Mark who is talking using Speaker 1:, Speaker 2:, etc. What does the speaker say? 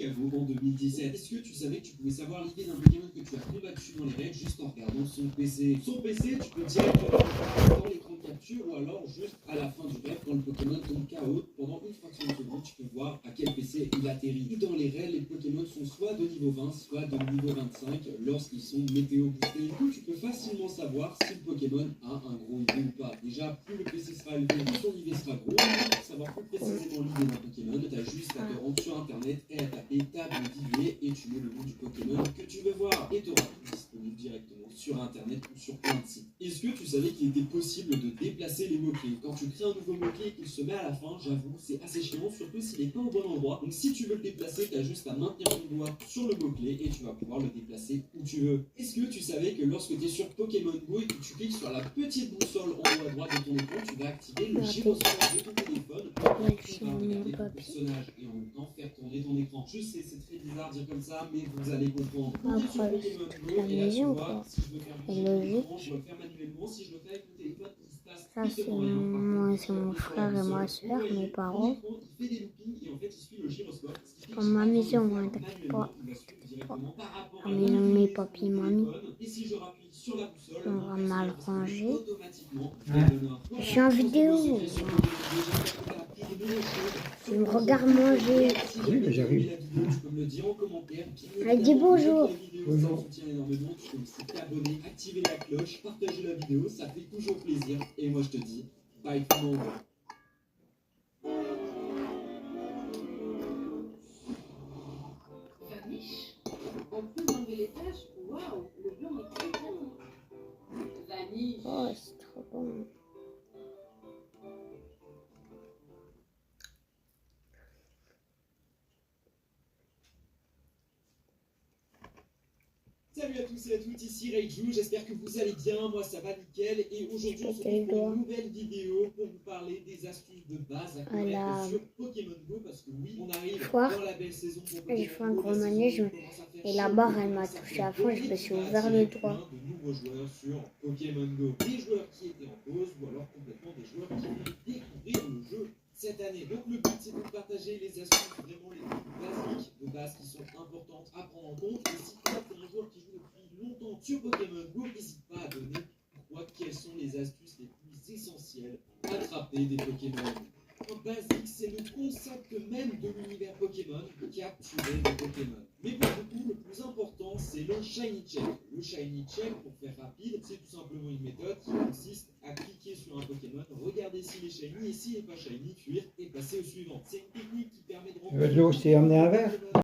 Speaker 1: caveau en 2017. Est-ce que tu savais que tu pouvais savoir l'idée d'un Pokémon que tu as combattu dans les raids juste en regardant son PC? Son PC, tu peux directement dans l'écran de capture ou alors juste à la fin du raid quand le Pokémon tombe KO. Pendant une fraction de seconde, tu peux voir à quel PC il atterrit. Et dans les raids, les Pokémon sont soit de niveau 20, soit de niveau 25 lorsqu'ils sont météo boostés. Du coup, tu peux facilement savoir si le Pokémon a un gros IV ou pas. Déjà, plus le PC sera élevé, plus son IV sera gros. Pour savoir plus précisément l'IV d'un Pokémon, tu as juste à te rendre sur internet et à taper table d'IV et tu mets le nom du Pokémon que tu veux voir. Et tu auras tout disponible directement sur internet ou sur plein de sites. Est-ce que tu savais qu'il était possible de déplacer les mots-clés? Quand tu crées un nouveau mot-clé et qu'il se met à la fin, j'avoue, c'est assez chiant, surtout s'il n'est pas au bon endroit. Donc si tu veux le déplacer, tu as juste à maintenir ton doigt sur le mot-clé et tu vas pouvoir le déplacer où tu veux. Est-ce que tu savais que lorsque tu es sur Pokémon Go et que tu cliques sur la petite boussole en haut à droite de ton écran, tu vas activer le gyroscope de ton téléphone pour regarder ton personnage et en même temps faire tourner ton écran. Je sais, c'est très bizarre de dire comme ça, mais vous allez comprendre.
Speaker 2: Après, la maison, quoi. Et logique.
Speaker 1: Je vais le faire manuellement. Si je le fais avec mon téléphone, il se passe
Speaker 2: Ça, c'est mon frère et ma soeur, mes parents. Comme ma maison, hein, t'inquiète pas. La maison de mes papis et mamie. On va mal ranger. Je suis en vidéo. Tu me regardes manger.
Speaker 3: Oui, mais j'arrive.
Speaker 2: Elle dit bonjour.
Speaker 3: Bonjour.
Speaker 1: Activer la cloche, partager la vidéo, ça fait toujours plaisir. Et moi je te dis, bye tout le monde.
Speaker 4: Vanish. En plus d'enlever les taches, waouh, le blanc est très bon. Vanish.
Speaker 2: Oh, c'est trop bon.
Speaker 1: Salut à tous et à toutes, ici Reiju, j'espère que vous allez bien, moi ça va nickel et aujourd'hui on se retrouve pour une nouvelle vidéo pour vous parler des astuces de base à connaître sur Pokémon Go parce que oui, on arrive dans la belle saison pour Pokémon Go.
Speaker 2: J'ai fait un gros manège et la barre elle m'a touché à fond, je me suis ouvert le doigt.
Speaker 1: De nouveaux joueurs sur Pokémon Go, des joueurs qui étaient en pause ou alors complètement des joueurs qui veulent découvrir le jeu cette année. Donc le but c'est de partager les astuces vraiment les plus basiques de base qui sont importantes à prendre en compte. Et si toi t'es un joueur qui joue depuis longtemps sur Pokémon Go, n'hésite pas à donner pourquoi quelles sont les astuces les plus essentielles pour attraper des Pokémon. En basique, c'est le concept même de l'univers Pokémon, capturer des Pokémon. Mais pour beaucoup, le plus important, c'est le Shiny Check. Le Shiny Check, pour faire rapide, c'est tout simplement une méthode qui consiste à cliquer sur un Pokémon, regarder s'il est Shiny et s'il n'est pas Shiny, fuir et passer au suivant. C'est une technique qui permet de rendre...
Speaker 3: De l'eau, c'est emmener un verre.